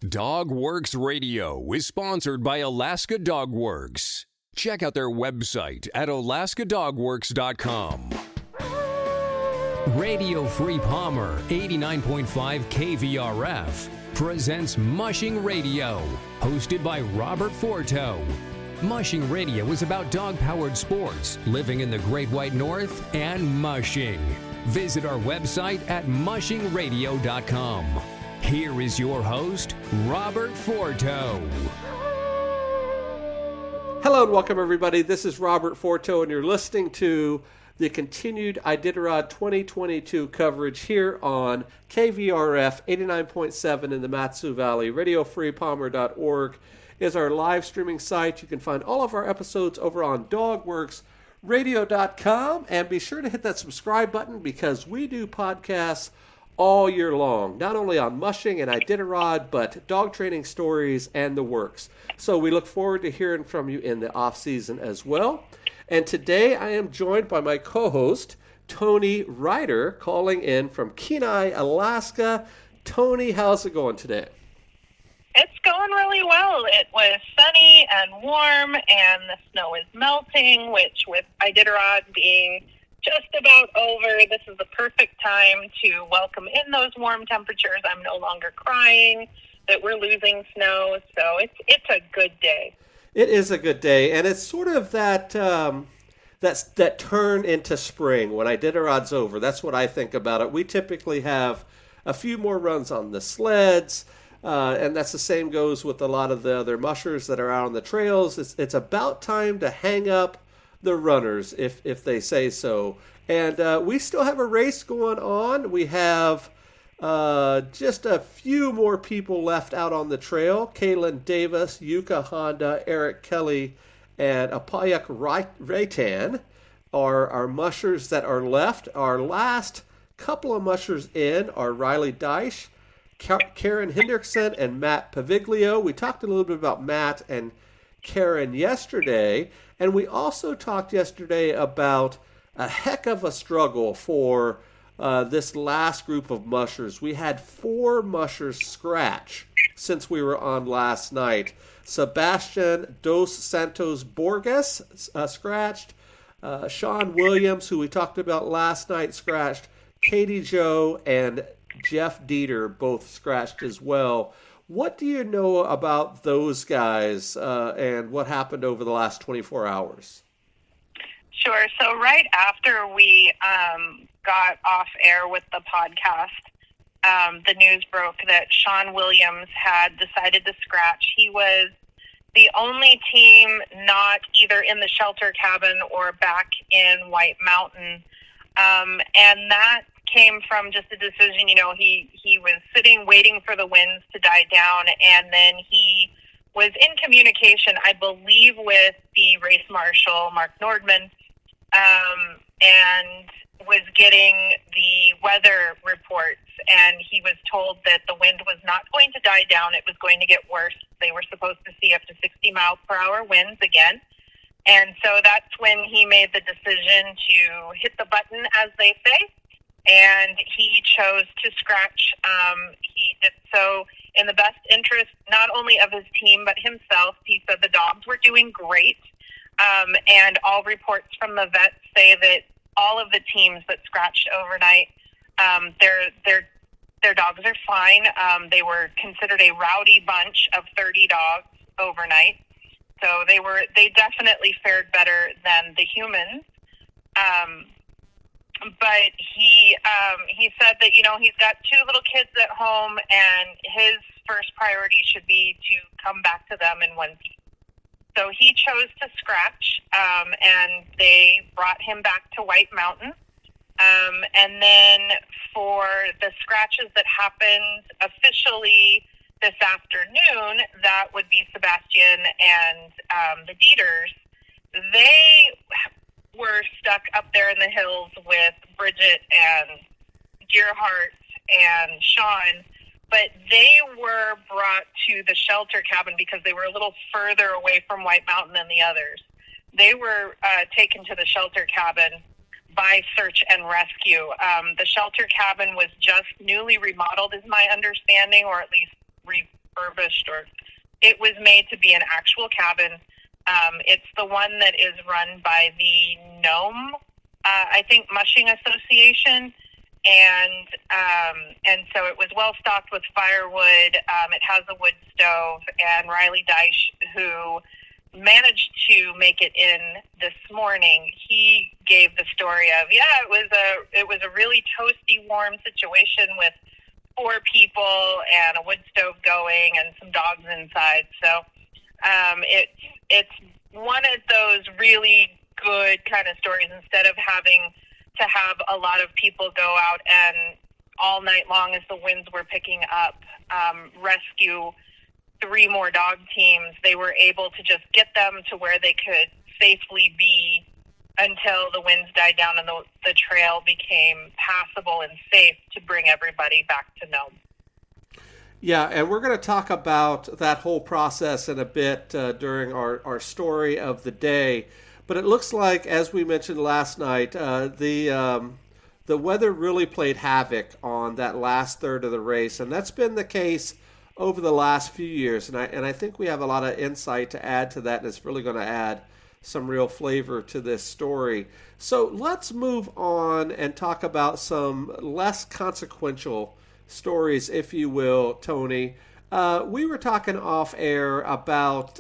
Dogworks Radio is sponsored by Alaska Dogworks. Check out their website at alaskadogworks.com. Radio Free Palmer 89.5 KVRF presents Mushing Radio, hosted by Robert Forto. Mushing Radio is about dog-powered sports, living in the Great White North, and mushing. Visit our website at mushingradio.com. Here is your host, Robert Forto. Hello and welcome, everybody. This is Robert Forto, and you're listening to the continued Iditarod 2022 coverage here on KVRF 89.7 in the Mat-Su Valley. RadioFreePalmer.org is our live streaming site. You can find all of our episodes over on DogWorksRadio.com, and be sure to hit that subscribe button because we do podcasts all year long, not only on mushing and Iditarod, but dog training stories and the works. So we look forward to hearing from you in the off season as well. And today I am joined by my co-host, Toni Reitter, calling in from Kenai, Alaska. Toni, how's it going today? It's going really well. It was sunny and warm, and the snow is melting, which with Iditarod being just about over, this is the perfect time to welcome in those warm temperatures. I'm no longer crying that we're losing snow, so it's a good day. It is a good day, and it's sort of that that turn into spring when Iditarod's over. That's what I think about it. We typically have a few more runs on the sleds, and that's the same goes with a lot of the other mushers that are out on the trails. It's about time to hang up the runners, if they say so. And we still have a race going on. We have just a few more people left out on the trail. Kaylin Davis, Yuka Honda, Eric Kelly, and Apayak Reitter are our mushers that are left. Our last couple of mushers in are Riley Deich, Karen Hendrickson, and Matt Paviglio. We talked a little bit about Matt and Karen yesterday, and we also talked yesterday about a heck of a struggle for this last group of mushers. We had 4 mushers scratch since we were on last night. Sebastian Dos Santos Borges scratched. Sean Williams, who we talked about last night, scratched. Katie Joe and Jeff Dieter both scratched as well. What do you know about those guys and what happened over the last 24 hours? Sure. So right after we got off air with the podcast, the news broke that Sean Williams had decided to scratch. He was the only team not either in the shelter cabin or back in White Mountain. And that came from just a decision. You know, he was sitting waiting for the winds to die down, and then he was in communication, I believe, with the race marshal, Mark Nordman, and was getting the weather reports, and he was told that the wind was not going to die down. It was going to get worse. They were supposed to see up to 60 mile per hour winds again. And so that's when he made the decision to hit the button, as they say, and he chose to scratch. He did so in the best interest not only of his team but himself. He said the dogs were doing great, and all reports from the vets say that all of the teams that scratched overnight, their dogs are fine. They were considered a rowdy bunch of 30 dogs overnight, so they definitely fared better than the humans. But he said that, you know, he's got 2 little kids at home, and his first priority should be to come back to them in one piece. So he chose to scratch, and they brought him back to White Mountain. And then for the scratches that happened officially this afternoon, that would be Sebastian and the Dieters. They were stuck up there in the hills with Bridget and Deerheart and Sean, but they were brought to the shelter cabin because they were a little further away from White Mountain than the others. They were taken to the shelter cabin by search and rescue. The shelter cabin was just newly remodeled, is my understanding, or at least refurbished, or it was made to be an actual cabin. It's the one that is run by the Nome, I think, Mushing Association. And so it was well stocked with firewood. It has a wood stove, and Riley Deich, who managed to make it in this morning, he gave the story of, it was a really toasty, warm situation with 4 people and a wood stove going and some dogs inside. So it's one of those really good kind of stories, instead of having to have a lot of people go out and all night long, as the winds were picking up, rescue 3 more dog teams. They were able to just get them to where they could safely be until the winds died down and the trail became passable and safe to bring everybody back to Nome. Yeah, and we're going to talk about that whole process in a bit during our story of the day. But it looks like, as we mentioned last night, the weather really played havoc on that last third of the race, and that's been the case over the last few years. And I think we have a lot of insight to add to that, and it's really going to add some real flavor to this story. So let's move on and talk about some less consequential stories, if you will, Toni. We were talking off air about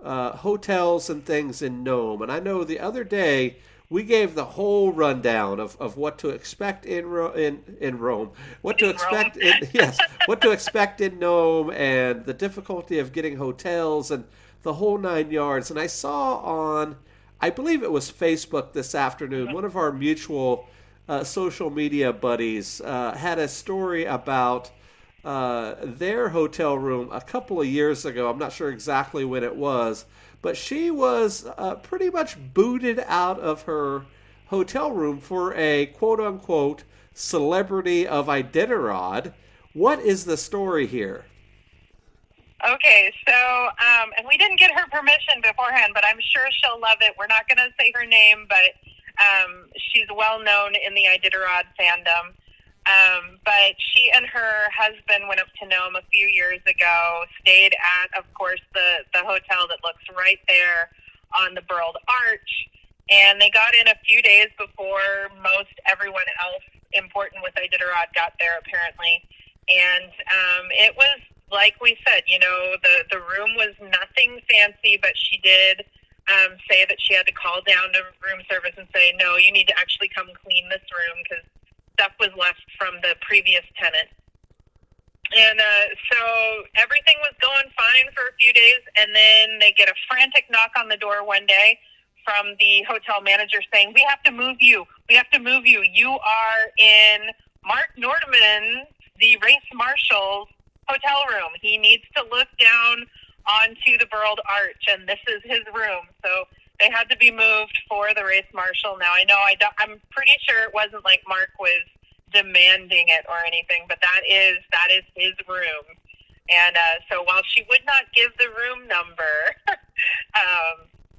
hotels and things in Nome, and I know the other day we gave the whole rundown of what to expect in Rome, what to expect what to expect in Nome, and the difficulty of getting hotels and the whole 9 yards. And I saw on, I believe it was Facebook this afternoon, one of our mutual social media buddies had a story about their hotel room a couple of years ago. I'm not sure exactly when it was, but she was pretty much booted out of her hotel room for a quote-unquote celebrity of Iditarod. What is the story here? Okay, so, and we didn't get her permission beforehand, but I'm sure she'll love it. We're not going to say her name, but she's well known in the Iditarod fandom. But she and her husband went up to Nome a few years ago, stayed at, of course, the hotel that looks right there on the Burled Arch, and they got in a few days before most everyone else important with Iditarod got there, apparently. And it was, like we said, the room was nothing fancy, but she did say that she had to call down to room service and say, no, you need to actually come clean this room because stuff was left from the previous tenant. And so everything was going fine for a few days, and then they get a frantic knock on the door one day from the hotel manager saying, we have to move you. We have to move you. You are in Mark Nordeman, the race marshal's hotel room. He needs to look down onto the Burled Arch, and this is his room. So they had to be moved for the race marshal. Now, I know I'm pretty sure it wasn't like Mark was demanding it or anything, but that is his room. And so while she would not give the room number,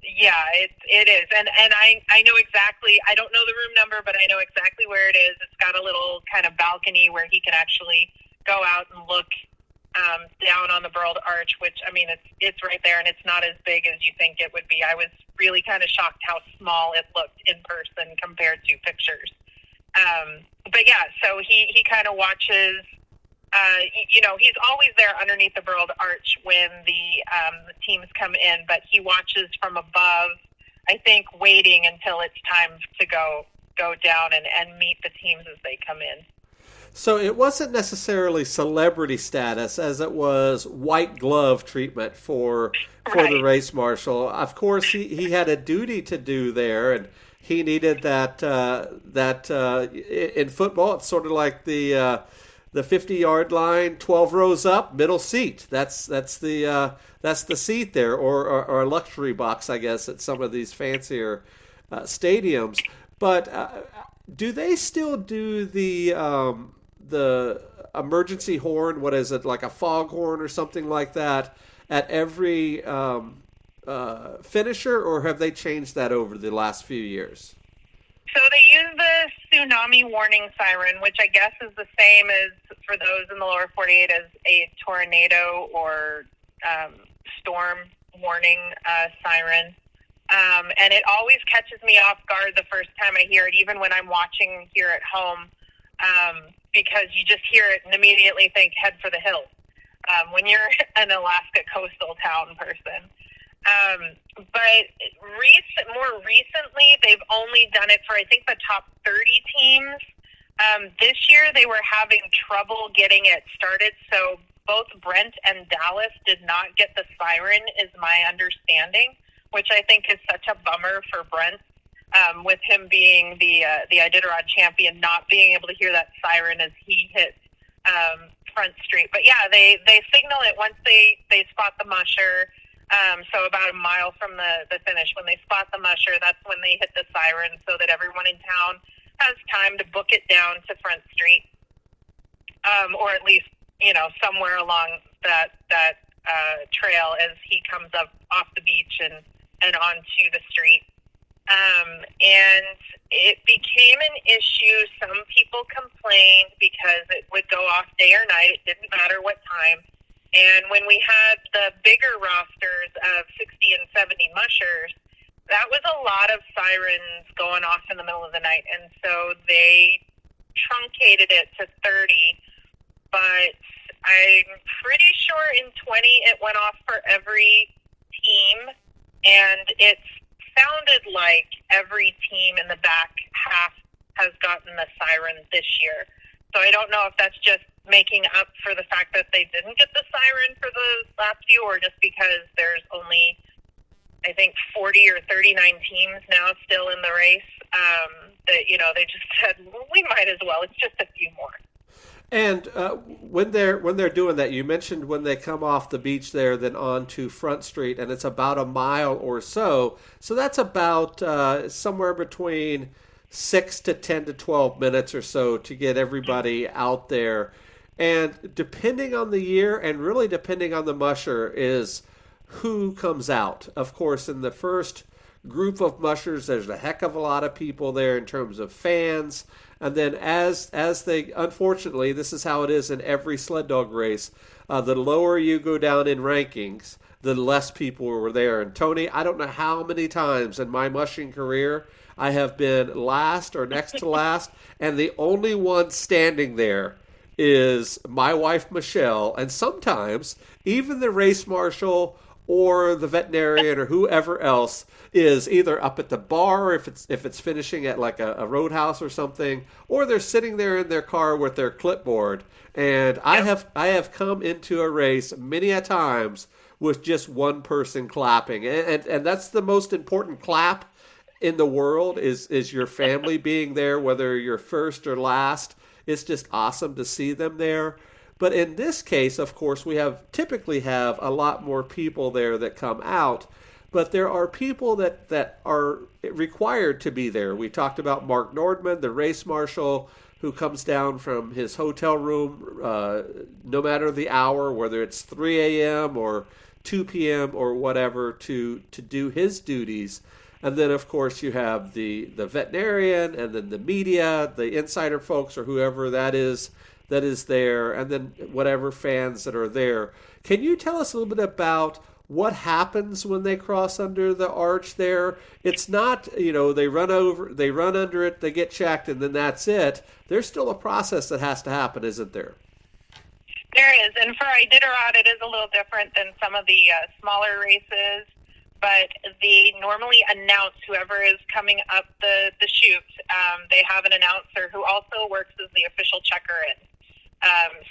it is. And I know exactly, I don't know the room number, but I know exactly where it is. It's got a little kind of balcony where he can actually go out and look down on the Burled Arch, which, I mean, it's right there, and it's not as big as you think it would be. I was really kind of shocked how small it looked in person compared to pictures. But yeah, so he kind of watches, he's always there underneath the Burled Arch when the teams come in, but he watches from above, I think, waiting until it's time to go down and meet the teams as they come in. So it wasn't necessarily celebrity status as it was white glove treatment for the race marshal. Of course, he had a duty to do there, and he needed that in football. It's sort of like the 50-yard line, 12 rows up, middle seat. That's the seat there, or a luxury box, I guess, at some of these fancier stadiums. But do they still do the emergency horn? What is it, like a foghorn or something like that at every finisher, or have they changed that over the last few years? So they use the tsunami warning siren, which I guess is the same as for those in the lower 48 as a tornado or storm warning siren. And it always catches me off guard the first time I hear it, even when I'm watching here at home, because you just hear it and immediately think head for the hills when you're an Alaska coastal town person. But more recently, they've only done it for, I think, the top 30 teams. This year, they were having trouble getting it started, so both Brent and Dallas did not get the siren, is my understanding, which I think is such a bummer for Brent, with him being the Iditarod champion, not being able to hear that siren as he hit Front Street. But yeah, they signal it once they spot the musher. So about a mile from the finish, when they spot the musher, that's when they hit the siren so that everyone in town has time to book it down to Front Street, or at least, somewhere along that trail as he comes up off the beach and onto the street. And it became an issue. Some people complained because it would go off day or night. It didn't matter what time. And when we had the bigger rosters of 60 and 70 mushers, that was a lot of sirens going off in the middle of the night. And so they truncated it to 30. But I'm pretty sure in 20 it went off for every team. And it sounded like every team in the back half has gotten the siren this year. So I don't know if that's just making up for the fact that they didn't get the siren for the last few, or just because there's only, I think, 40 or 39 teams now still in the race, that, they just said, well, we might as well. It's just a few more. And when they're doing that, you mentioned when they come off the beach there, then on to Front Street, and it's about a mile or so. So that's about somewhere between 6 to 10 to 12 minutes or so to get everybody out there. And depending on the year and really depending on the musher is who comes out. Of course, in the first group of mushers, there's a heck of a lot of people there in terms of fans. And then as they, unfortunately, this is how it is in every sled dog race, the lower you go down in rankings, the less people were there. And Toni, I don't know how many times in my mushing career I have been last or next to last, and the only one standing there is my wife, Michelle, and sometimes even the race marshal or the veterinarian or whoever else is either up at the bar if it's finishing at like a roadhouse or something, or they're sitting there in their car with their clipboard. And I have come into a race many a times with just one person clapping, and that's the most important clap in the world is your family being there, whether you're first or last. It's just awesome to see them there. But in this case, of course, we typically have a lot more people there that come out, but there are people that are required to be there. We talked about Mark Nordman, the race marshal, who comes down from his hotel room no matter the hour, whether it's 3 a.m. or 2 p.m. or whatever, to do his duties. And then, of course, you have the veterinarian and then the media, the insider folks or whoever that is there, and then whatever fans that are there. Can you tell us a little bit about what happens when they cross under the arch there? It's not, they run under it, they get checked, and then that's it. There's still a process that has to happen, isn't there? There is, and for Iditarod, it is a little different than some of the smaller races. But they normally announce whoever is coming up the chute. They have an announcer who also works as the official checker in.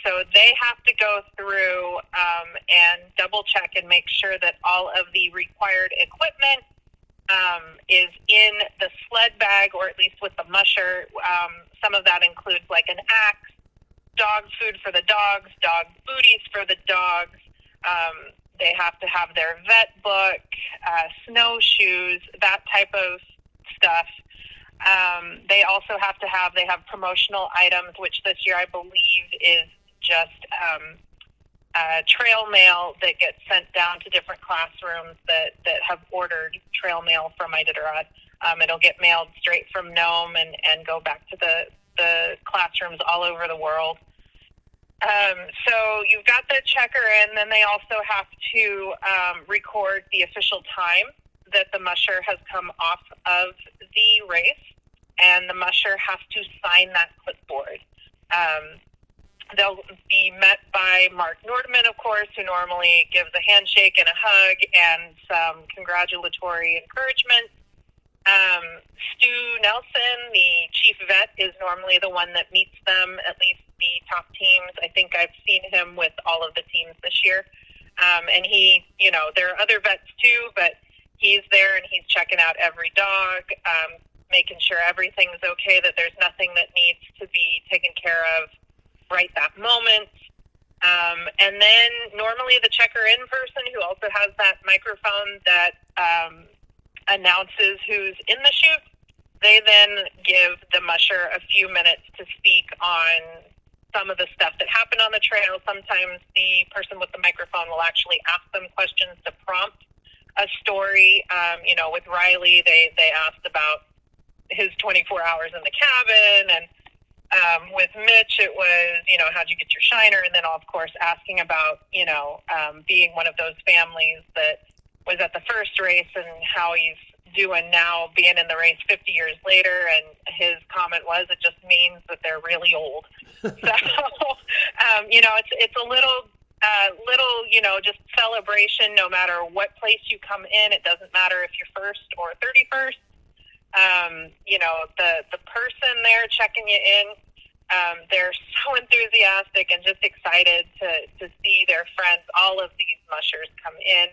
So they have to go through and double check and make sure that all of the required equipment is in the sled bag, or at least with the musher. Some of that includes like an axe, dog food for the dogs, dog booties for the dogs. They have to have their vet book, snowshoes, that type of stuff. They also have promotional items, which this year I believe is just trail mail that gets sent down to different classrooms that have ordered trail mail from Iditarod. It'll get mailed straight from Nome and go back to the classrooms all over the world. So you've got the checker in, then they also have to record the official time that the musher has come off of the race, and the musher has to sign that clipboard. They'll be met by Mark Nordman, of course, who normally gives a handshake and a hug and some congratulatory encouragement. Stu Nelson, the chief vet, is normally the one that meets them, at least the top teams. I think I've seen him with all of the teams this year. And he, there are other vets too, but he's there and he's checking out every dog, making sure everything's okay, that there's nothing that needs to be taken care of right that moment. And then normally the checker-in person, who also has that microphone that announces who's in the chute, they then give the musher a few minutes to speak on some of the stuff that happened on the trail. Sometimes the person with the microphone will actually ask them questions to prompt a story. With Riley, they asked about his 24 hours in the cabin, and with Mitch, it was, how'd you get your shiner? And then, of course, asking about, being one of those families that was at the first race and how he's doing now, being in the race 50 years later. And his comment was, it just means that they're really old. So, it's a little, just celebration no matter what place you come in. It doesn't matter if you're first or 31st. The person there checking you in, they're so enthusiastic and just excited to see their friends, all of these mushers come in.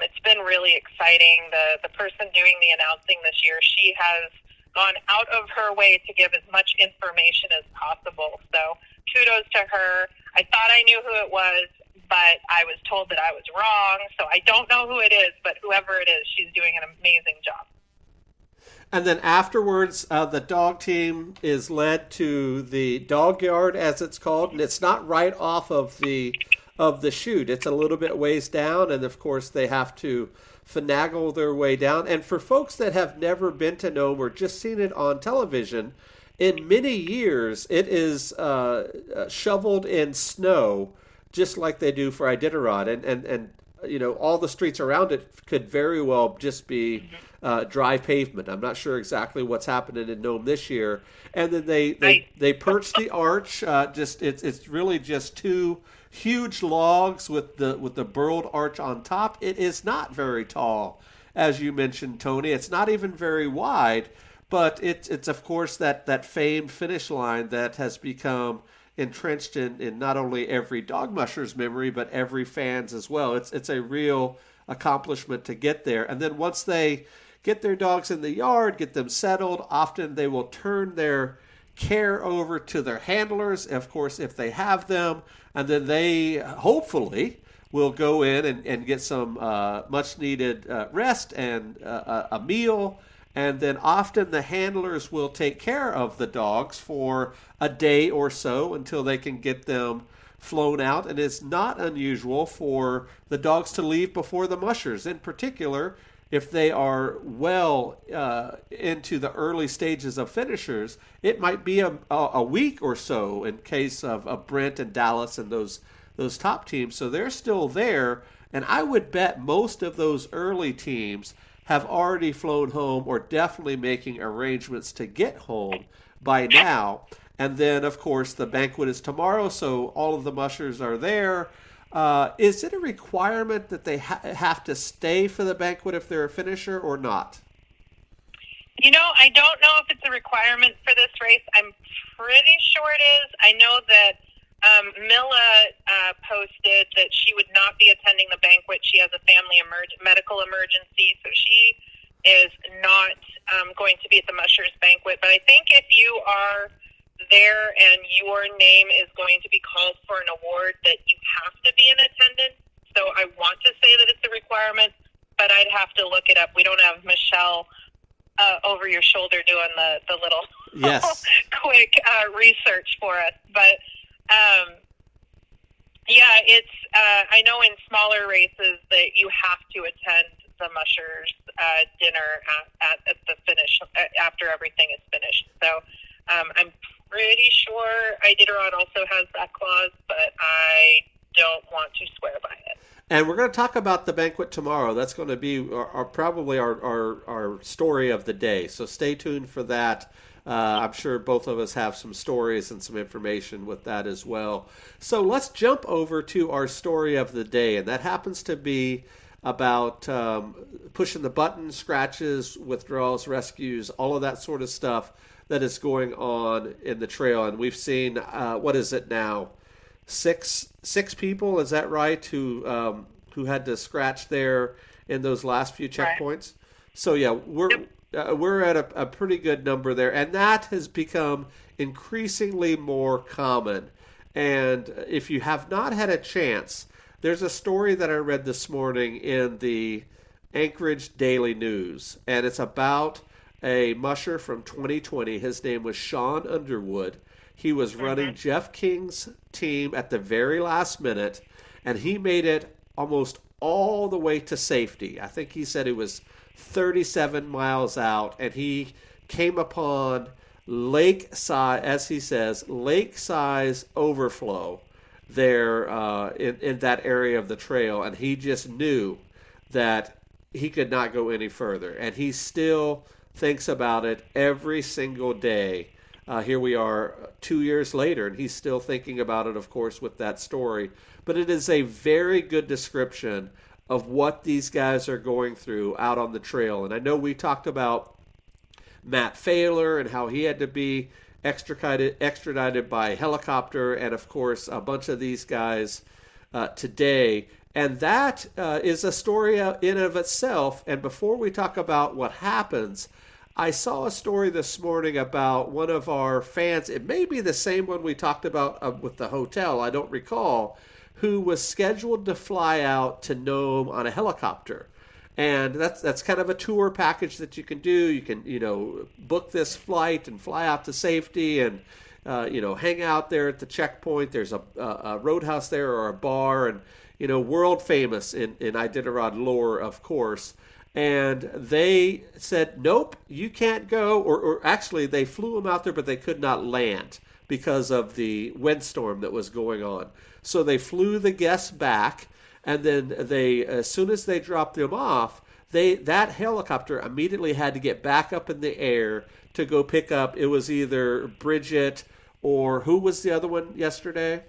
It's been really exciting. The person doing the announcing this year, she has gone out of her way to give as much information as possible. So kudos to her. I thought I knew who it was, but I was told that I was wrong. So I don't know who it is, but whoever it is, she's doing an amazing job. And then afterwards, the dog team is led to the dog yard, as it's called, and it's not right off of the chute. It's a little bit ways down, and of course they have to finagle their way down. And for folks that have never been to Nome or just seen it on television, in many years it is shoveled in snow, just like they do for Iditarod, and all the streets around it could very well just be dry pavement. I'm not sure exactly what's happening in Nome this year. And then they perch the arch. It's really just two huge logs with the burled arch on top. It is not very tall, as you mentioned, Toni. It's not even very wide, but it's of course that famed finish line that has become entrenched in not only every dog musher's memory, but every fan's as well. It's a real accomplishment to get there. And then once they get their dogs in the yard, get them settled, often they will turn their care over to their handlers, of course, if they have them, and then they hopefully will go in and get some much needed rest and a meal. And then often the handlers will take care of the dogs for a day or so until they can get them flown out. And it's not unusual for the dogs to leave before the mushers. In particular, if they are well into the early stages of finishers, it might be a week or so in case of Brent and Dallas and those top teams. So they're still there. And I would bet most of those early teams have already flown home or definitely making arrangements to get home by now. And then, of course, the banquet is tomorrow, so all of the mushers are there. Is it a requirement that they have to stay for the banquet if they're a finisher or not? I don't know if it's a requirement for this race. I'm pretty sure it is. I know that Milla posted that she would not be attending the banquet. She has a family medical emergency, so she is not going to be at the Musher's banquet. But I think if you are there and your name is going to be called for an award, that you have to be in attendance. So I want to say that it's a requirement, but I'd have to look it up. We don't have Michelle over your shoulder doing the little yes. quick research for us. But it's I know in smaller races that you have to attend the Musher's dinner at the finish, after everything is finished. So I'm pretty sure Iditarod also has that clause, but I don't want to swear by it. And we're going to talk about the banquet tomorrow. That's going to be probably our story of the day. So stay tuned for that. I'm sure both of us have some stories and some information with that as well. So let's jump over to our story of the day. And that happens to be about pushing the button, scratches, withdrawals, rescues, all of that sort of stuff that is going on in the trail. And we've seen, what is it now? Six people, is that right? Who had to scratch there in those last few checkpoints. Right. So yeah, we're at a pretty good number there, and that has become increasingly more common. And if you have not had a chance, there's a story that I read this morning in the Anchorage Daily News, and it's about a musher from 2020. His name was Sean Underwood. He was running Jeff King's team at the very last minute, and he made it almost all the way to safety. I think he said it was 37 miles out, and he came upon lake-size, as he says, lake-size overflow there in that area of the trail, and he just knew that he could not go any further, and he still thinks about it every single day. Here we are 2 years later, and he's still thinking about it, of course, with that story. But it is a very good description of what these guys are going through out on the trail. And I know we talked about Matt Failer and how he had to be extradited by helicopter, and, of course, a bunch of these guys today. And that is a story in and of itself. And before we talk about what happens, I saw a story this morning about one of our fans. It may be the same one we talked about with the hotel, I don't recall, who was scheduled to fly out to Nome on a helicopter. And that's kind of a tour package that you can do. You can, book this flight and fly out to safety and, hang out there at the checkpoint. There's a roadhouse there or a bar, and, world famous in Iditarod lore, of course. And they said, nope, you can't go. Or actually, they flew them out there, but they could not land because of the windstorm that was going on. So they flew the guests back, and then as soon as they dropped them off, that helicopter immediately had to get back up in the air to go pick up. It was either Bridget or who was the other one yesterday?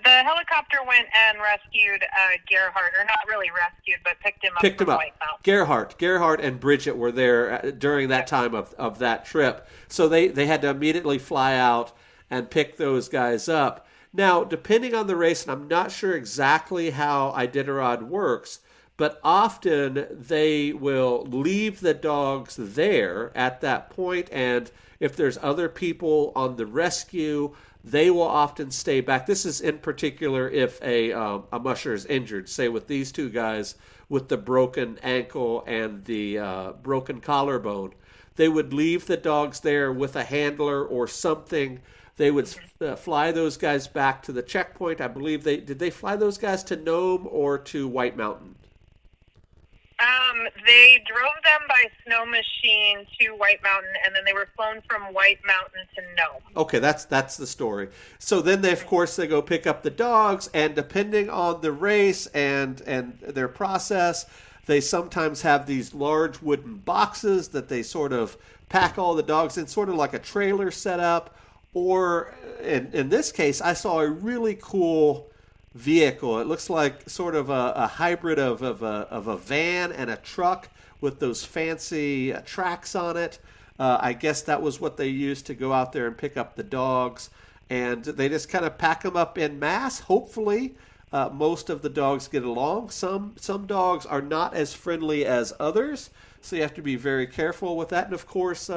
The helicopter went and rescued Gerhardt, or not really rescued, but picked him up from White Mountain. Gerhardt and Bridget were there during that time of that trip. So they had to immediately fly out and pick those guys up. Now, depending on the race, and I'm not sure exactly how Iditarod works, but often they will leave the dogs there at that point, and if there's other people on the rescue, they will often stay back. This is in particular if a musher is injured, say with these two guys with the broken ankle and the broken collarbone. They would leave the dogs there with a handler or something. They would fly those guys back to the checkpoint. I believe did they fly those guys to Nome or to White Mountain? They drove them by snow machine to White Mountain, and then they were flown from White Mountain to Nome. Okay, that's the story. So then they go pick up the dogs, and depending on the race and their process, they sometimes have these large wooden boxes that they sort of pack all the dogs in, sort of like a trailer setup. Or in this case, I saw a really cool vehicle. It looks like sort of a hybrid of a van and a truck with those fancy tracks on it. I guess that was what they used to go out there and pick up the dogs. And they just kind of pack them up en masse. Hopefully, most of the dogs get along. Some dogs are not as friendly as others, so you have to be very careful with that. And of course,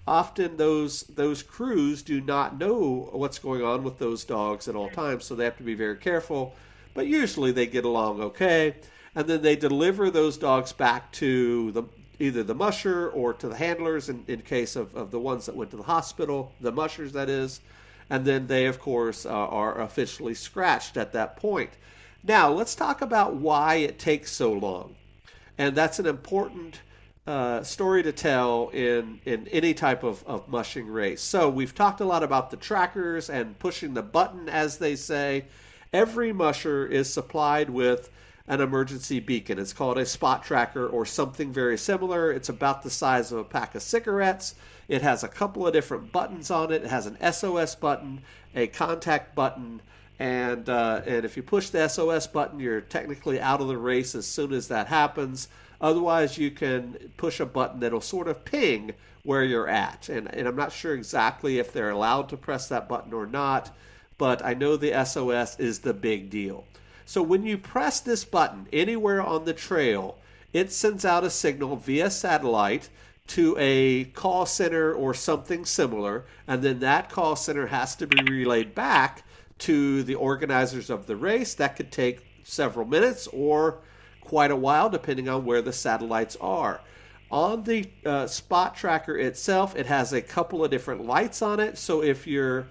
often those crews do not know what's going on with those dogs at all times, so they have to be very careful. But usually they get along okay. And then they deliver those dogs back to either the musher or to the handlers in case of the ones that went to the hospital, the mushers that is. And then they, of course, are officially scratched at that point. Now, let's talk about why it takes so long. And that's an important story to tell in any type of mushing race. So we've talked a lot about the trackers and pushing the button, as they say. Every musher is supplied with an emergency beacon. It's called a spot tracker or something very similar. It's about the size of a pack of cigarettes. It has a couple of different buttons on it. It has an SOS button, a contact button, and if you push the SOS button, you're technically out of the race as soon as that happens. Otherwise, you can push a button that'll sort of ping where you're at. And I'm not sure exactly if they're allowed to press that button or not, but I know the SOS is the big deal. So when you press this button anywhere on the trail, it sends out a signal via satellite to a call center or something similar, and then that call center has to be relayed back to the organizers of the race. That could take several minutes or quite a while, depending on where the satellites are. On the spot tracker itself, it has a couple of different lights on it, so if you're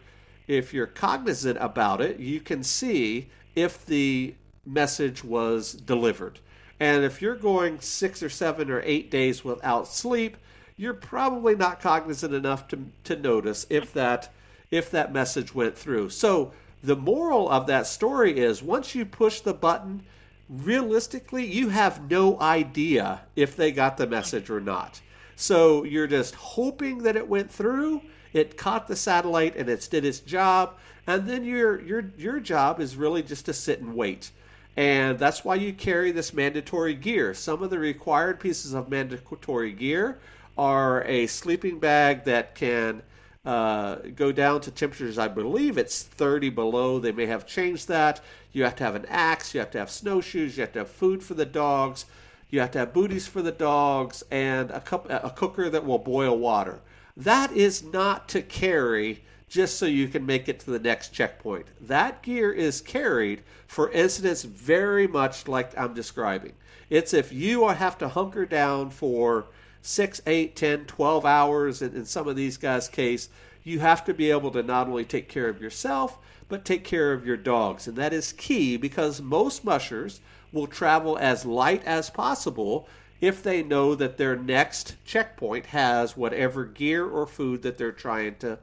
cognizant about it, you can see if the message was delivered. And if you're going 6 or 7 or 8 days without sleep, you're probably not cognizant enough to notice if that message went through. So the moral of that story is, once you push the button, realistically, you have no idea if they got the message or not. So you're just hoping that it went through, it caught the satellite, and it did its job, and then your job is really just to sit and wait. And that's why you carry this mandatory gear. Some of the required pieces of mandatory gear are a sleeping bag that can go down to temperatures, I believe it's 30 below. They may have changed that. You have to have an axe, you have to have snowshoes, you have to have food for the dogs, you have to have booties for the dogs, and a cooker that will boil water. That is not to carry just so you can make it to the next checkpoint. That gear is carried for incidents very much like I'm describing. It's if you have to hunker down for 6, 8, 10, 12 hours, in some of these guys' case, you have to be able to not only take care of yourself, but take care of your dogs. And that is key, because most mushers will travel as light as possible if they know that their next checkpoint has whatever gear or food that they're trying to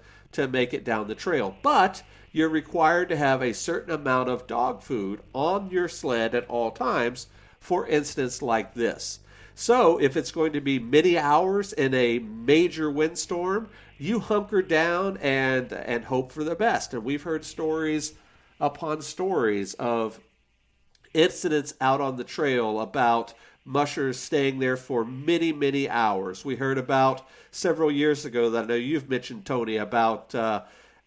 make it down the trail. But you're required to have a certain amount of dog food on your sled at all times for incidents like this. So if it's going to be many hours in a major windstorm, you hunker down and hope for the best. And we've heard stories upon stories of incidents out on the trail about mushers staying there for many, many hours. We heard about several years ago that I know you've mentioned, Toni, about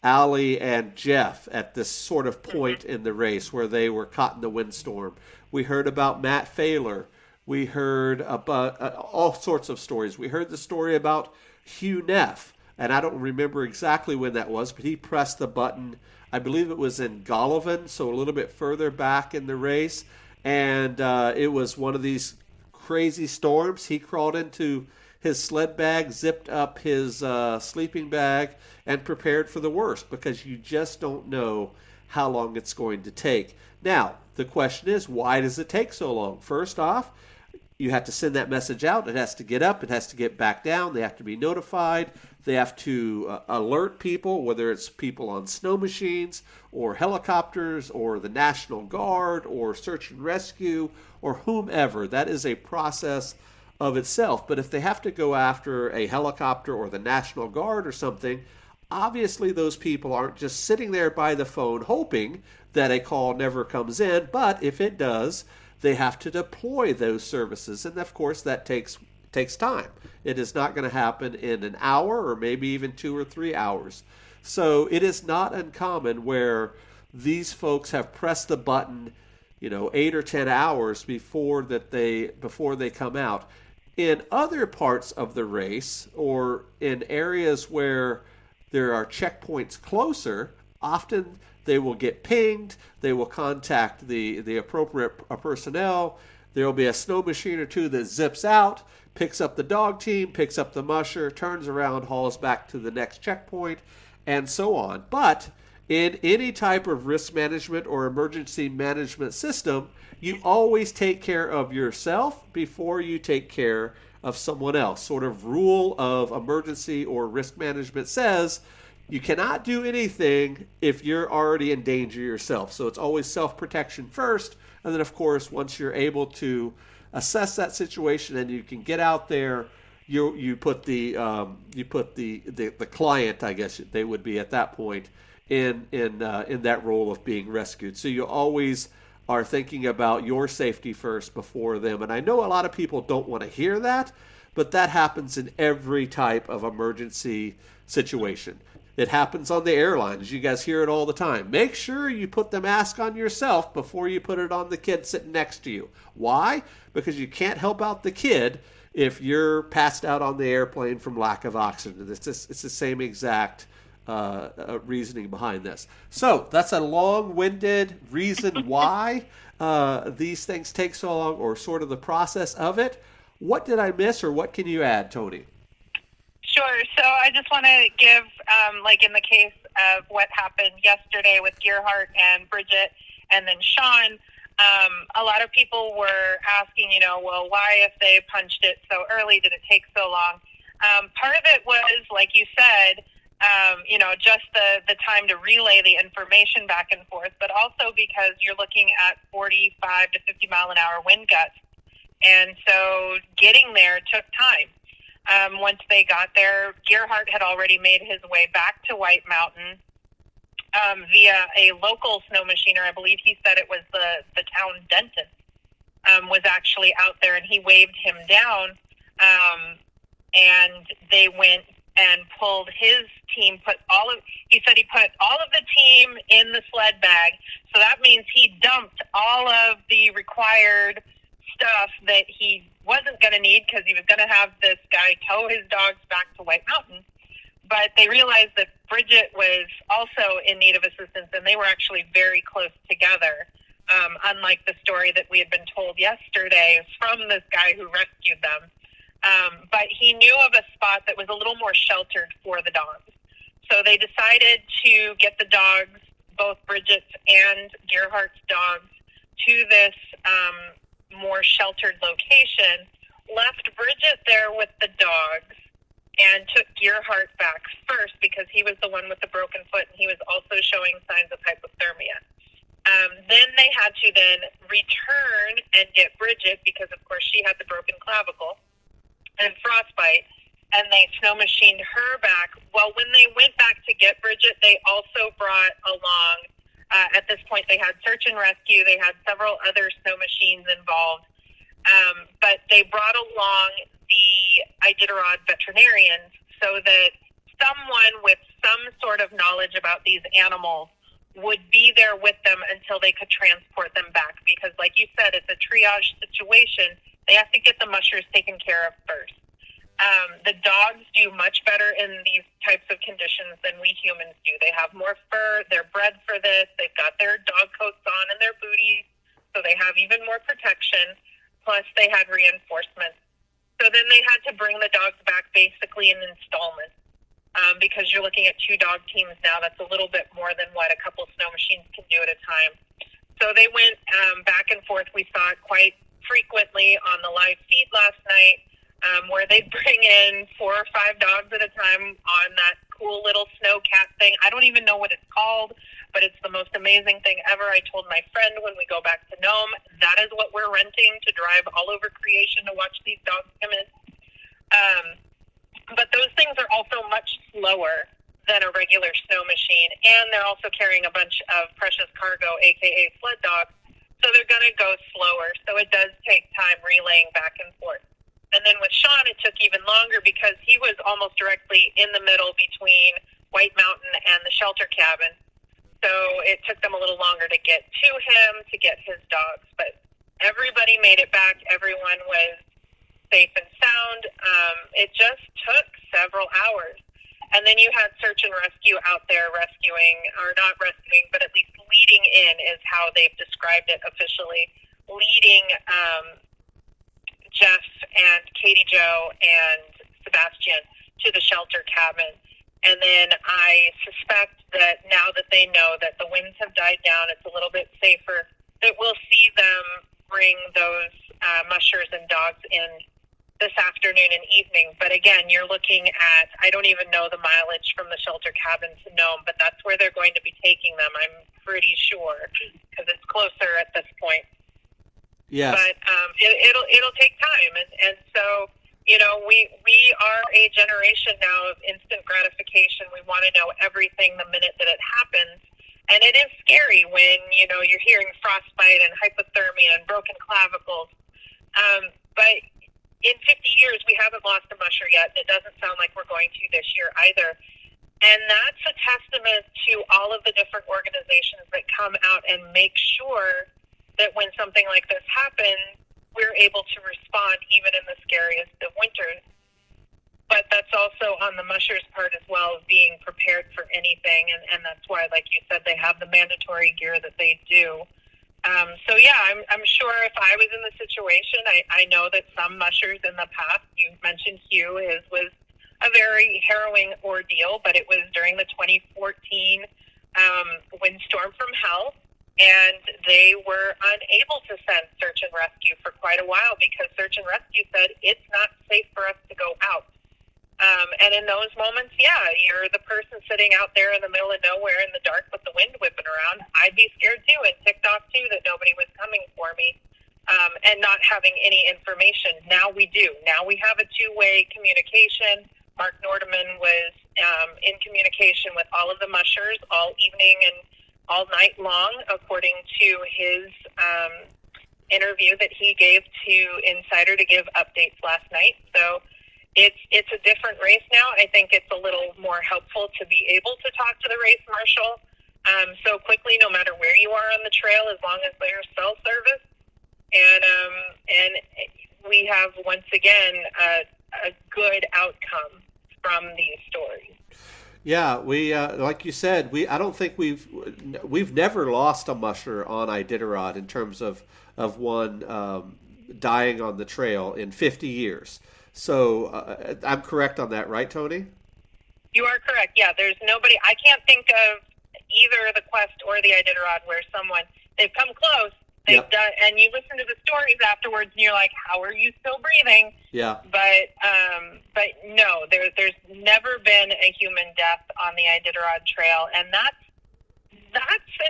Allie and Jeff at this sort of point in the race where they were caught in the windstorm. We heard about Matt Failer. We heard about all sorts of stories. We heard the story about Hugh Neff, and I don't remember exactly when that was, but he pressed the button. I believe it was in Golovin, so a little bit further back in the race, and it was one of these crazy storms. He crawled into his sled bag, zipped up his sleeping bag, and prepared for the worst, because you just don't know how long it's going to take. Now, the question is, why does it take so long? First off, you have to send that message out. It has to get up. It has to get back down. They have to be notified. They have to alert people, whether it's people on snow machines or helicopters or the National Guard or search and rescue or whomever. That is a process of itself. But if they have to go after a helicopter or the National Guard or something, obviously those people aren't just sitting there by the phone hoping that a call never comes in. But if it does, they have to deploy those services, and of course that takes time. It is not going to happen in an hour or maybe even 2 or 3 hours. So it is not uncommon where these folks have pressed the button, 8 or 10 hours before they come out. In other parts of the race, or in areas where there are checkpoints closer, often they will get pinged. They will contact the appropriate personnel. There will be a snow machine or two that zips out, picks up the dog team, picks up the musher, turns around, hauls back to the next checkpoint, and so on. But in any type of risk management or emergency management system, you always take care of yourself before you take care of someone else. Sort of rule of emergency or risk management says you cannot do anything if you're already in danger yourself. So it's always self-protection first, and then of course once you're able to assess that situation and you can get out there, you put the client, I guess they would be at that point, in that role of being rescued. So you always are thinking about your safety first before them. And I know a lot of people don't want to hear that, but that happens in every type of emergency situation. It happens on the airlines. You guys hear it all the time. Make sure you put the mask on yourself before you put it on the kid sitting next to you. Why? Because you can't help out the kid if you're passed out on the airplane from lack of oxygen. It's the same exact reasoning behind this. So that's a long-winded reason why these things take so long, or sort of the process of it. What did I miss, or what can you add, Toni? Sure. So I just want to give, like in the case of what happened yesterday with Gerhardt and Bridget and then Sean, a lot of people were asking, well, why if they punched it so early did it take so long? Part of it was, like you said, just the time to relay the information back and forth, but also because you're looking at 45 to 50 mile an hour wind gusts. And so getting there took time. Once they got there, Gerhardt had already made his way back to White Mountain via a local snow machiner. I believe he said it was the town dentist was actually out there, and he waved him down, and they went and pulled his team, he said he put all of the team in the sled bag. So that means he dumped all of the required stuff that he wasn't going to need, because he was going to have this guy tow his dogs back to White Mountain. But they realized that Bridget was also in need of assistance, and they were actually very close together, unlike the story that we had been told yesterday from this guy who rescued them. But he knew of a spot that was a little more sheltered for the dogs. So they decided to get the dogs, both Bridget's and Gerhardt's dogs, to this more sheltered location, left Bridget there with the dogs, and took Gerhardt back first because he was the one with the broken foot, and he was also showing signs of hypothermia. Then they had to then return and get Bridget because, of course, she had the broken clavicle and frostbite, and they snow machined her back. Well, when they went back to get Bridget, they also brought along, at this point, they had search and rescue. They had several other snow machines involved, but they brought along the Iditarod veterinarians so that someone with some sort of knowledge about these animals would be there with them until they could transport them back. Because, like you said, it's a triage situation. They have to get the mushers taken care of first. The dogs do much better in these types of conditions than we humans do. They have more fur. They're bred for this. They've got their dog coats on and their booties, so they have even more protection. Plus, they had reinforcements. So then they had to bring the dogs back basically in installments. Because you're looking at 2 dog teams now, that's a little bit more than what a couple snow machines can do at a time. So they went back and forth. We saw it quite frequently on the live feed last night, where they'd bring in 4 or 5 dogs at a time on that cool little snow cat thing. I don't even know what it's called, but it's the most amazing thing ever. I told my friend when we go back to Nome, that is what we're renting to drive all over creation to watch these dogs come in. But those things are also much slower than a regular snow machine, and they're also carrying a bunch of precious cargo, aka sled dogs, so they're going to go slower. So it does take time relaying back and forth. And then with Sean, it took even longer because he was almost directly in the middle between White Mountain and the shelter cabin. So it took them a little longer to get to him, to get his dogs. But everybody made it back. Everyone was safe and sound. It just took several hours. And then you had search and rescue out there rescuing, or not rescuing, but at least leading in is how they've described it officially, leading Jeff and Katie Jo and Sebastian to the shelter cabin. And then I suspect that now that they know that the winds have died down, it's a little bit safer, that we'll see them bring those mushers and dogs in this afternoon and evening. But again, you're looking at, I don't even know the mileage from the shelter cabin to Nome, but that's where they're going to be taking them, I'm pretty sure, because it's closer at this point. Yes. But it'll take time. And so, you know, we are a generation now of instant gratification. We want to know everything the minute that it happens. And it is scary when, you know, you're hearing frostbite and hypothermia and broken clavicles. But in 50 years, we haven't lost a musher yet. It doesn't sound like we're going to this year either. And that's a testament to all of the different organizations that come out and make sure that when something like this happens, we're able to respond even in the scariest of winters. But that's also on the mushers' part as well, of being prepared for anything. And that's why, like you said, they have the mandatory gear that they do. So yeah, I'm sure if I was in the situation, I know that some mushers in the past, you mentioned Hugh, was a very harrowing ordeal, but it was during the 2014 windstorm from hell, and they were unable to send search and rescue for quite a while because search and rescue said it's not safe for us to go out. And in those moments, yeah, you're the person sitting out there in the middle of nowhere in the dark with the wind whipping around. I'd be scared too and ticked off too that nobody was coming for me, and not having any information. Now we do. Now we have a two-way communication. Mark Nordeman was in communication with all of the mushers all evening and all night long, according to his interview that he gave to Insider to give updates last night. So it's a different race now. I think it's a little more helpful to be able to talk to the race marshal so quickly, no matter where you are on the trail, as long as there's cell service. And we have, once again, a good outcome from these stories. Yeah, we like you said, I don't think we've never lost a musher on Iditarod in terms of one dying on the trail in 50 years. So I'm correct on that, right, Toni? You are correct. Yeah, there's nobody. I can't think of either the Quest or the Iditarod where they've come close. They've done, and you listen to the stories afterwards, and you're like, "How are you still breathing?" Yeah. But no, there's never been a human death on the Iditarod Trail, and that's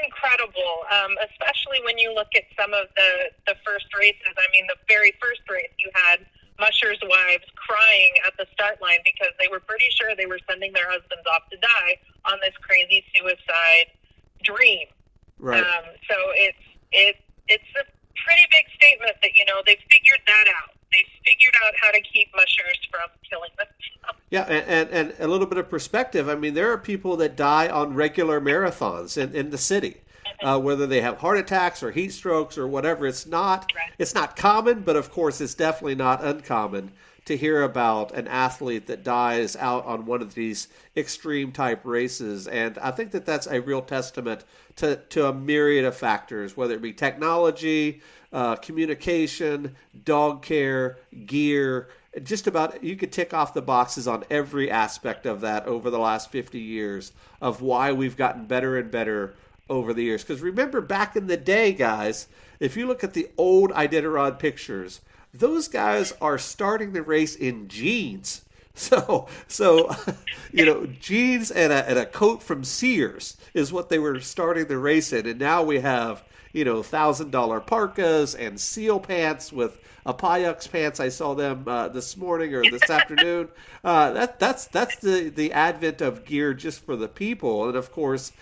incredible. Especially when you look at some of the first races. I mean, the very first race you had mushers' wives crying at the start line because they were pretty sure they were sending their husbands off to die on this crazy suicide dream. Right. So it's a pretty big statement that, you know, they've figured that out. They've figured out how to keep mushers from killing themselves. Yeah, and a little bit of perspective. I mean, there are people that die on regular marathons in the city. Whether they have heart attacks or heat strokes or whatever, it's not common, but of course it's definitely not uncommon to hear about an athlete that dies out on one of these extreme type races. And I think that that's a real testament to a myriad of factors, whether it be technology, communication, dog care, gear, just about, you could tick off the boxes on every aspect of that over the last 50 years of why we've gotten better and better over the years. Because remember, back in the day, guys, if you look at the old Iditarod pictures, those guys are starting the race in jeans. So you know, jeans and a coat from Sears is what they were starting the race in. And now we have, you know, $1,000 parkas and seal pants with Apayux pants. I saw them this morning or this afternoon. That's the advent of gear just for the people, and of course,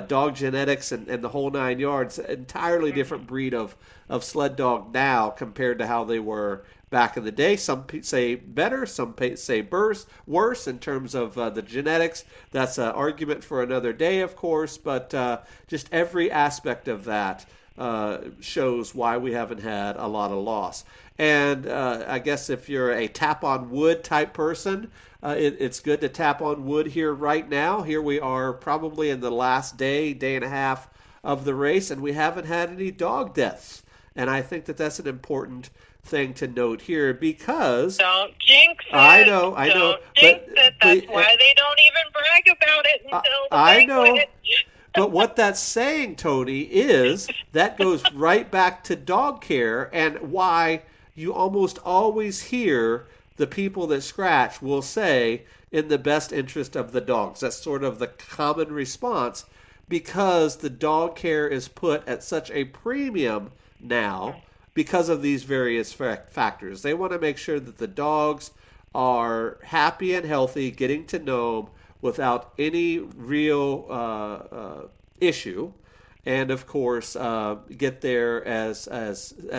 dog genetics and the whole nine yards. Entirely different breed of sled dog now compared to how they were back in the day. Some say better, some say worse in terms of the genetics. That's an argument for another day, of course, but just every aspect of that shows why we haven't had a lot of loss. And I guess if you're a tap on wood type person, it's good to tap on wood here right now. Here we are probably in the last day and a half of the race, and we haven't had any dog deaths. And I think that that's an important thing to note here because... Don't jinx it. I know. Don't jinx it. That's why they don't even brag about it until the I know. banquet. But what that's saying, Toni, is that goes right back to dog care and why you almost always hear the people that scratch will say, in the best interest of the dogs. That's sort of the common response because the dog care is put at such a premium now because of these various factors. They want to make sure that the dogs are happy and healthy, getting to Nome without any real issue, and of course get there as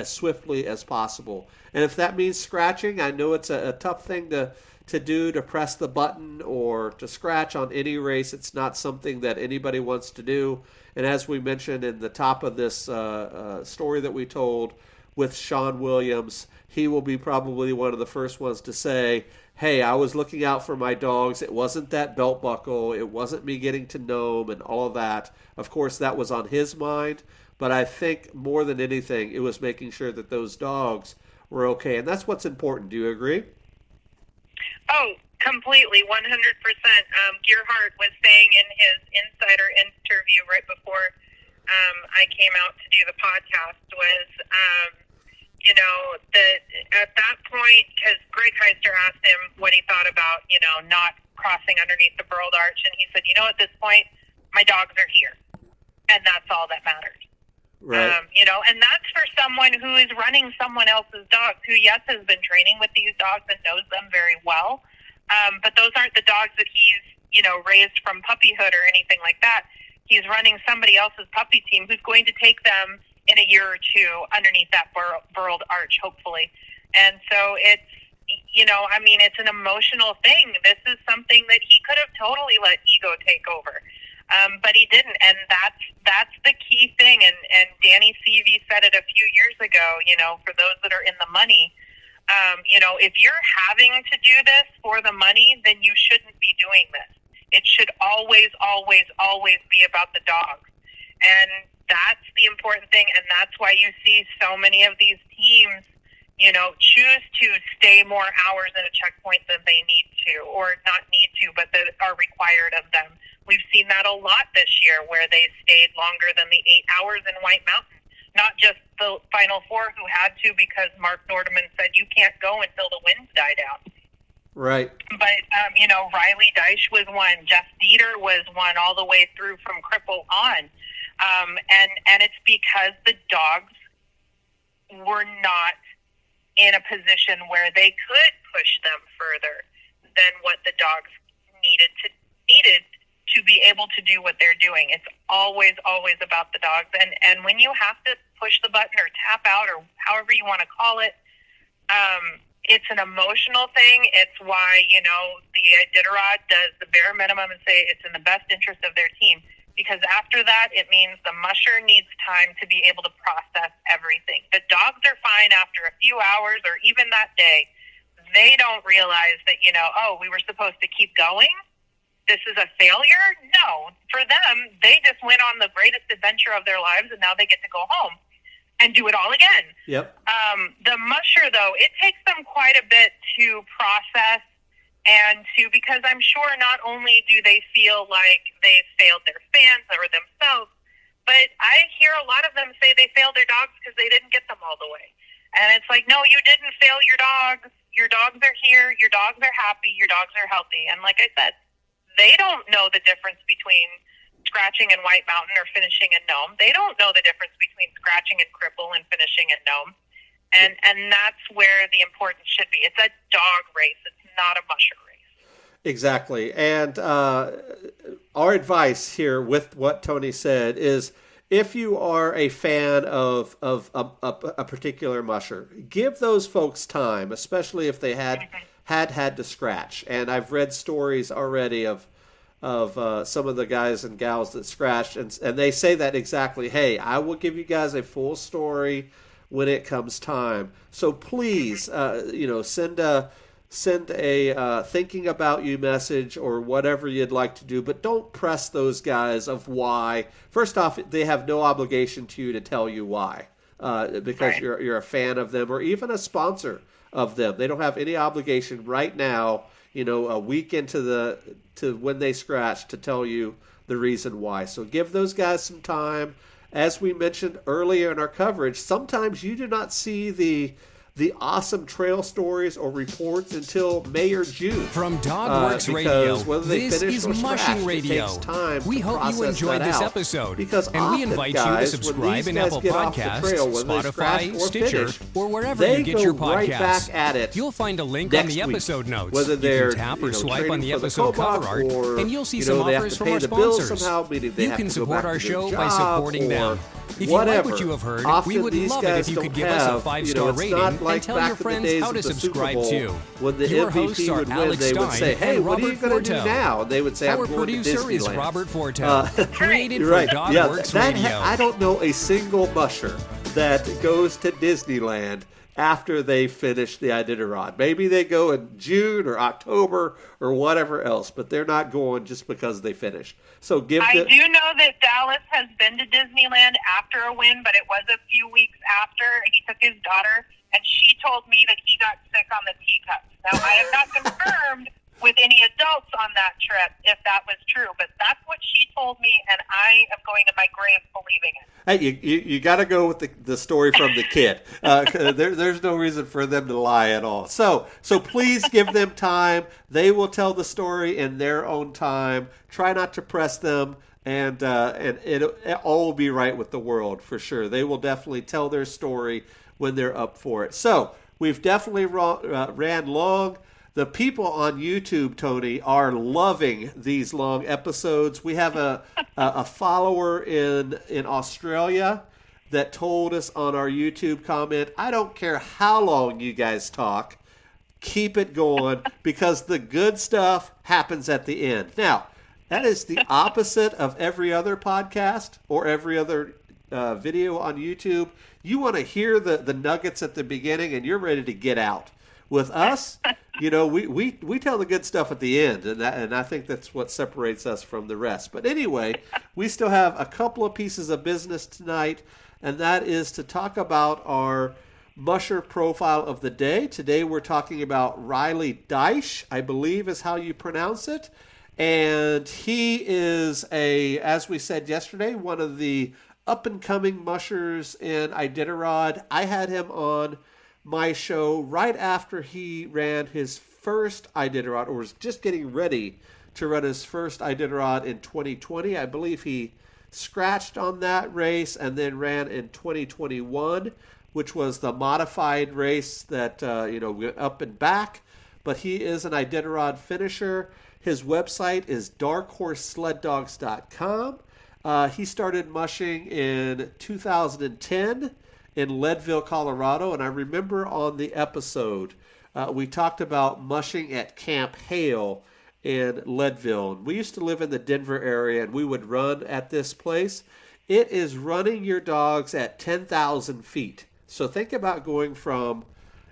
swiftly as possible. And if that means scratching, I know it's a tough thing to do, to press the button or to scratch on any race. It's not something that anybody wants to do. And as we mentioned in the top of this story that we told with Sean Williams, he will be probably one of the first ones to say, hey, I was looking out for my dogs. It wasn't that belt buckle. It wasn't me getting to Nome and all of that. Of course, that was on his mind. But I think more than anything, it was making sure that those dogs were okay. And that's what's important. Do you agree? Oh, completely, 100%. Gearhart was saying in his insider interview right before I came out to do the podcast was, that at that point, because Greg Heister asked him what he thought about, not crossing underneath the burled arch, and he said, at this point, my dogs are here, and that's all that matters. Right. And that's for someone who is running someone else's dogs, who, yes, has been training with these dogs and knows them very well. But those aren't the dogs that he's, raised from puppyhood or anything like that. He's running somebody else's puppy team who's going to take them in a year or two underneath that burled arch, hopefully. And so it's, it's an emotional thing. This is something that he could have totally let ego take over. But he didn't, and that's the key thing. And Danny Seavey said it a few years ago, for those that are in the money, if you're having to do this for the money, then you shouldn't be doing this. It should always, always, always be about the dogs. And that's the important thing, and that's why you see so many of these teams, choose to stay more hours at a checkpoint than they need to, or not need to, but that are required of them. We've seen that a lot this year where they stayed longer than the 8 hours in White Mountain. Not just the Final Four who had to because Mark Nordeman said you can't go until the winds die down. Right. But, Riley Deitch was one. Jeff Dieter was one all the way through from cripple on. And it's because the dogs were not in a position where they could push them further than what the dogs needed to be able to do what they're doing. It's always, always about the dogs. And when you have to push the button or tap out or however you want to call it, it's an emotional thing. It's why, the Iditarod does the bare minimum and say it's in the best interest of their team. Because after that, it means the musher needs time to be able to process everything. The dogs are fine after a few hours or even that day. They don't realize that, we were supposed to keep going. This is a failure? No. For them, they just went on the greatest adventure of their lives, and now they get to go home and do it all again. Yep. The musher, though, it takes them quite a bit to process and because I'm sure not only do they feel like they failed their fans or themselves, but I hear a lot of them say they failed their dogs because they didn't get them all the way. And it's like, no, you didn't fail your dogs. Your dogs are here. Your dogs are happy. Your dogs are healthy. And like I said, they don't know the difference between scratching in White Mountain or finishing in Nome. They don't know the difference between scratching in Cripple and finishing in Nome. And that's where the importance should be. It's a dog race. It's not a musher race. Exactly. And our advice here with what Toni said is if you are a fan of a particular musher, give those folks time, especially if they had to scratch. And I've read stories already of some of the guys and gals that scratched, and they say that exactly. Hey, I will give you guys a full story when it comes time. So please, send a thinking about you message or whatever you'd like to do, but don't press those guys of why. First off, they have no obligation to you to tell you why. because you're a fan of them or even a sponsor of them. They don't have any obligation right now, a week into to when they scratch, to tell you the reason why. So give those guys some time. As we mentioned earlier in our coverage, sometimes you do not see the awesome trail stories or reports until May or June. From Dogworks Radio, this is Mushing Radio. It takes time we hope you enjoyed this episode, and we invite you to subscribe in Apple Podcasts, Spotify, Stitcher, or wherever you get your podcasts. Right back at it. You'll find a link on the episode notes. Whether you can tap or swipe on the episode cover art, and you'll see some offers from our sponsors. You can support our show by supporting them. If you like what you have heard, we would love it if you could give us a 5-star rating and tell your friends how to subscribe too. When the Your MVP hosts are would win, Alex they would Stein say, "Hey, and what are Robert you going to do Forto. now?" And they would say, Our "I'm going to producer is Disneyland." Robert Forto, created for Dogworks Radio. I don't know a single musher that goes to Disneyland after they finish the Iditarod. Maybe they go in June or October or whatever else, but they're not going just because they finish. So I do know that Dallas has been to Disneyland after a win, but it was a few weeks after. He took his daughter, and she told me that he got sick on the teacups. Now, I have not confirmed with any adults on that trip if that was true, but that's what she told me, and I am going to my grave believing it. Hey, you got to go with the story from the kid. There's no reason for them to lie at all. So please give them time. They will tell the story in their own time. Try not to press them, and it all will be right with the world for sure. They will definitely tell their story when they're up for it. So we've definitely ran long. The people on YouTube, Toni, are loving these long episodes. We have a follower in Australia that told us on our YouTube comment, "I don't care how long you guys talk, keep it going because the good stuff happens at the end." Now, that is the opposite of every other podcast or every other video on YouTube. You want to hear the nuggets at the beginning and you're ready to get out. With us, we tell the good stuff at the end, and I think that's what separates us from the rest. But anyway, we still have a couple of pieces of business tonight, and that is to talk about our Musher profile of the day. Today we're talking about Riley Deich, I believe is how you pronounce it. And he is, as we said yesterday, one of the up-and-coming mushers in Iditarod. I had him on my show right after he ran his first Iditarod, or was just getting ready to run his first Iditarod in 2020. I believe he scratched on that race and then ran in 2021, which was the modified race that went up and back. But he is an Iditarod finisher. His website is darkhorseSledDogs.com. He started mushing in 2010 in Leadville, Colorado, and I remember on the episode we talked about mushing at Camp Hale in Leadville. We used to live in the Denver area, and we would run at this place. It is running your dogs at 10,000 feet. So think about going from,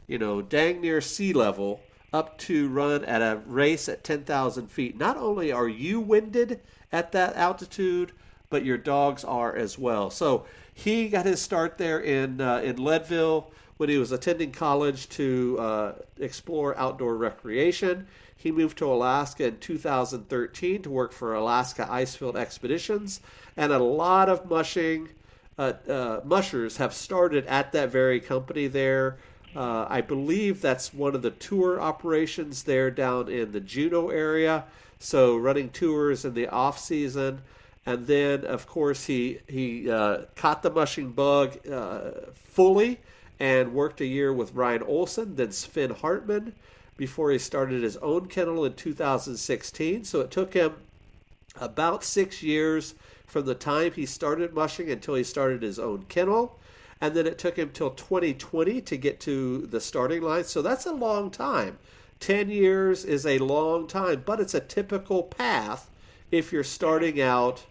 dang near sea level up to run at a race at 10,000 feet. Not only are you winded at that altitude, but your dogs are as well. So he got his start there in Leadville when he was attending college to explore outdoor recreation. He moved to Alaska in 2013 to work for Alaska Icefield Expeditions, and a lot of mushers have started at that very company there. I believe that's one of the tour operations there down in the Juneau area, so running tours in the off season. And then, of course, he caught the mushing bug fully and worked a year with Ryan Olson, then Sven Hartman, before he started his own kennel in 2016. So it took him about 6 years from the time he started mushing until he started his own kennel. And then it took him till 2020 to get to the starting line. So that's a long time. 10 years is a long time, but it's a typical path if you're starting out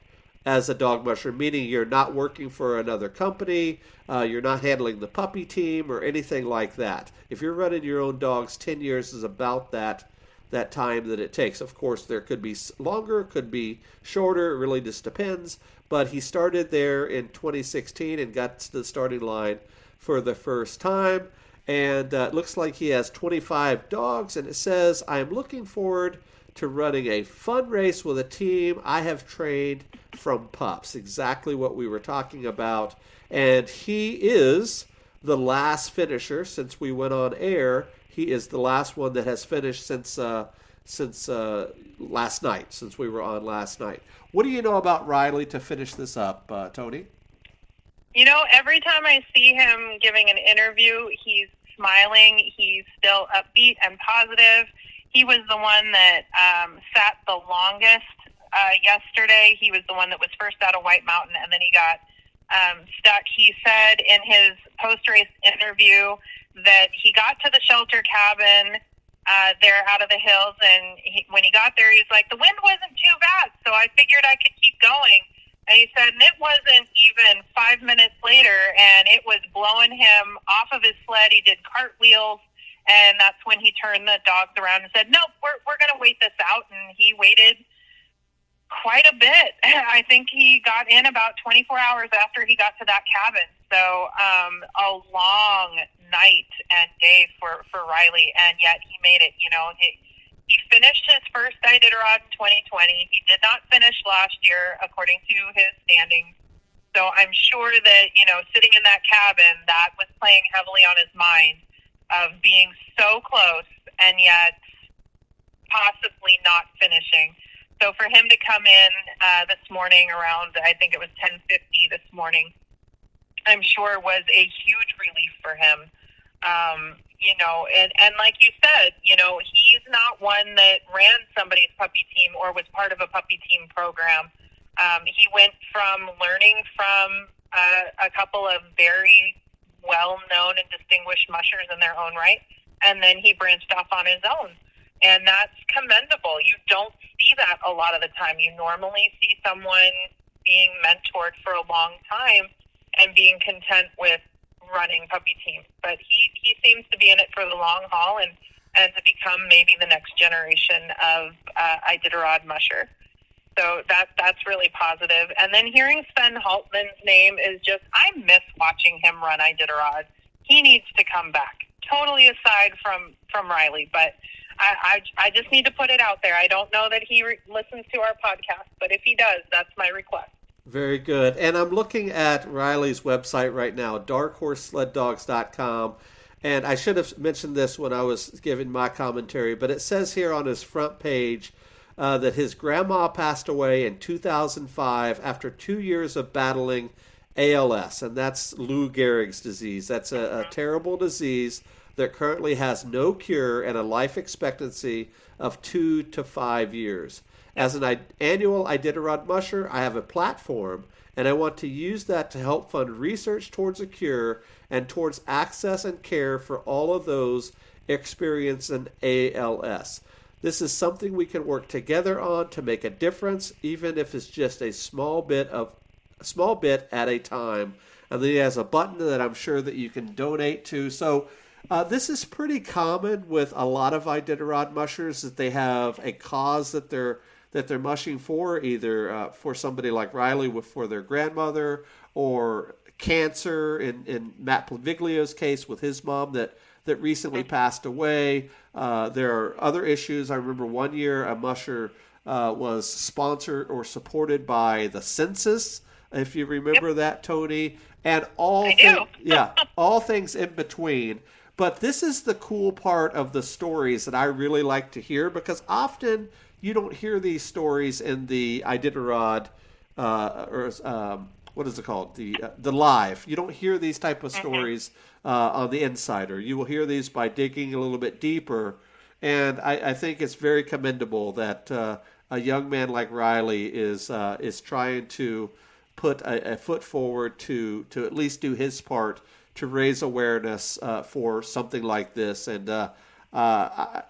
as a dog musher, meaning you're not working for another company, you're not handling the puppy team or anything like that. If you're running your own dogs, 10 years is about that time that it takes. Of course, there could be longer, could be shorter. It really just depends. But he started there in 2016 and got to the starting line for the first time. And it looks like he has 25 dogs. And it says, I am looking forward to running a fun race with a team I have trained from pups. Exactly what we were talking about. And he is the last finisher since we went on air. He is the last one that has finished since last night, since we were on last night. What do you know about Riley to finish this up, Toni? You know, every time I see him giving an interview, he's smiling. He's still upbeat and positive. He was the one that sat the longest yesterday. He was the one that was first out of White Mountain, and then he got stuck. He said in his post-race interview that he got to the shelter cabin there out of the hills, and when he got there, he's like, the wind wasn't too bad, so I figured I could keep going. And he said, and it wasn't even 5 minutes later, and it was blowing him off of his sled. He did cartwheels, and that's when he turned the dogs around and said, nope, we're going to wait this out. And he waited quite a bit. I think he got in about 24 hours after he got to that cabin. So a long night and day for Riley, and yet he made it. You know, he finished his first Iditarod in 2020. He did not finish last year, according to his standings. So I'm sure that, you know, sitting in that cabin, that was playing heavily on his mind of being so close and yet possibly not finishing. So for him to come in this morning around, I think it was 10:50 this morning, I'm sure was a huge relief for him. You know, and like you said, you know, he's not one that ran somebody's puppy team or was part of a puppy team program. He went from learning from a couple of very well-known and distinguished mushers in their own right, and then he branched off on his own. And that's commendable. You don't see that a lot of the time. You normally see someone being mentored for a long time and being content with running puppy teams. But he seems to be in it for the long haul and to become maybe the next generation of Iditarod musher. So that's really positive. And then hearing Sven Haltman's name is just, I miss watching him run Iditarod. He needs to come back, totally aside from Riley. But I just need to put it out there. I don't know that he listens to our podcast, but if he does, that's my request. Very good. And I'm looking at Riley's website right now, darkhorseSledDogs.com. And I should have mentioned this when I was giving my commentary, but it says here on his front page that his grandma passed away in 2005 after 2 years of battling ALS, and that's Lou Gehrig's disease. That's a terrible disease that currently has no cure and a life expectancy of 2 to 5 years. As an annual Iditarod musher, I have a platform, and I want to use that to help fund research towards a cure and towards access and care for all of those experiencing ALS. This is something we can work together on to make a difference, even if it's just a small bit at a time. And then he has a button that I'm sure that you can donate to. So this is pretty common with a lot of Iditarod mushers, that they have a cause that they're mushing for, either for somebody like Riley for their grandmother, or cancer in Matt Plaviglio's case with his mom that recently passed away. There are other issues. I remember one year a musher was sponsored or supported by the census, if you remember that, Toni, and all things in between. But this is the cool part of the stories that I really like to hear, because often you don't hear these stories in the Iditarod, what is it called? The live. You don't hear these type of stories on the Insider. You will hear these by digging a little bit deeper, and I think it's very commendable that a young man like Riley is trying to put a foot forward to at least do his part to raise awareness for something like this. And I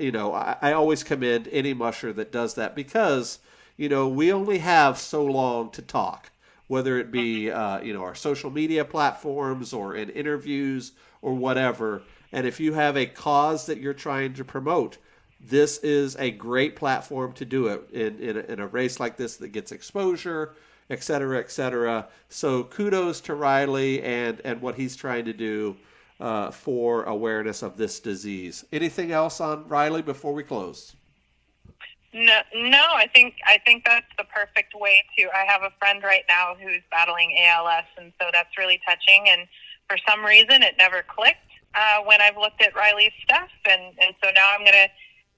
always commend any musher that does that, because we only have so long to talk, whether it be our social media platforms or in interviews or whatever. And if you have a cause that you're trying to promote, this is a great platform to do it in a race like this that gets exposure, et cetera, et cetera. So kudos to Riley and what he's trying to do for awareness of this disease. Anything else on Riley before we close? No, I think that's the perfect way to. I have a friend right now who's battling ALS, and so that's really touching. And for some reason, it never clicked when I've looked at Riley's stuff, and so now I'm going to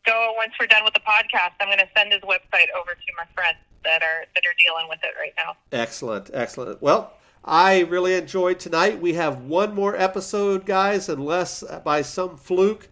go, once we're done with the podcast, I'm going to send his website over to my friends that are dealing with it right now. Excellent. Well, I really enjoyed tonight. We have one more episode, guys, unless by some fluke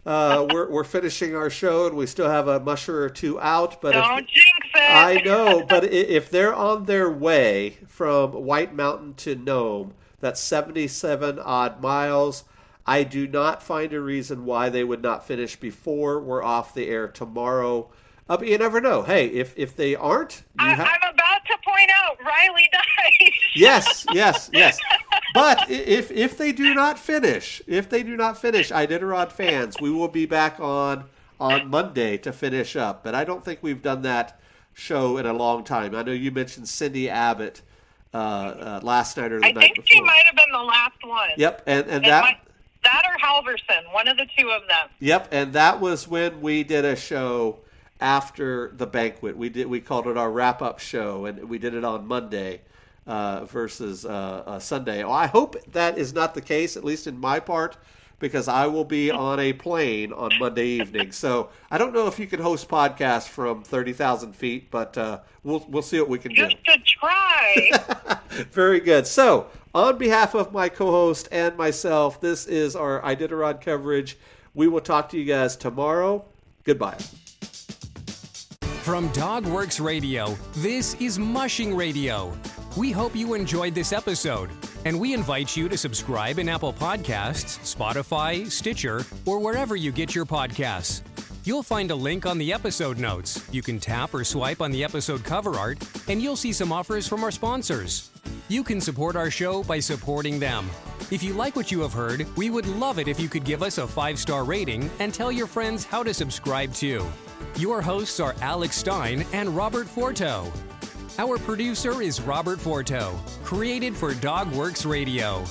we're finishing our show and we still have a musher or two out. But don't jinx it. I know, but if they're on their way from White Mountain to Nome, that's 77 odd miles. I do not find a reason why they would not finish before we're off the air tomorrow. But you never know. Hey, if they aren't... I'm about to point out, Riley died. Yes. But if they do not finish, Iditarod fans, we will be back on Monday to finish up. But I don't think we've done that show in a long time. I know you mentioned Cindy Abbott last night or the night before. I think she might have been the last one. Yep, and that... That or Halverson, one of the two of them. Yep, and that was when we did a show after the banquet. We called it our wrap-up show, and we did it on Monday versus Sunday. Well, I hope that is not the case, at least in my part, because I will be on a plane on Monday evening. So I don't know if you can host podcasts from 30,000 feet, but we'll see what we can do. Just to try. Very good. So on behalf of my co-host and myself, this is our Iditarod coverage. We will talk to you guys tomorrow. Goodbye. From DogWorks Radio, this is Mushing Radio. We hope you enjoyed this episode, and we invite you to subscribe in Apple Podcasts, Spotify, Stitcher, or wherever you get your podcasts. You'll find a link on the episode notes. You can tap or swipe on the episode cover art, and you'll see some offers from our sponsors. You can support our show by supporting them. If you like what you have heard, we would love it if you could give us a 5-star rating and tell your friends how to subscribe too. Your hosts are Alex Stein and Robert Forto. Our producer is Robert Forto, created for DogWorks Radio.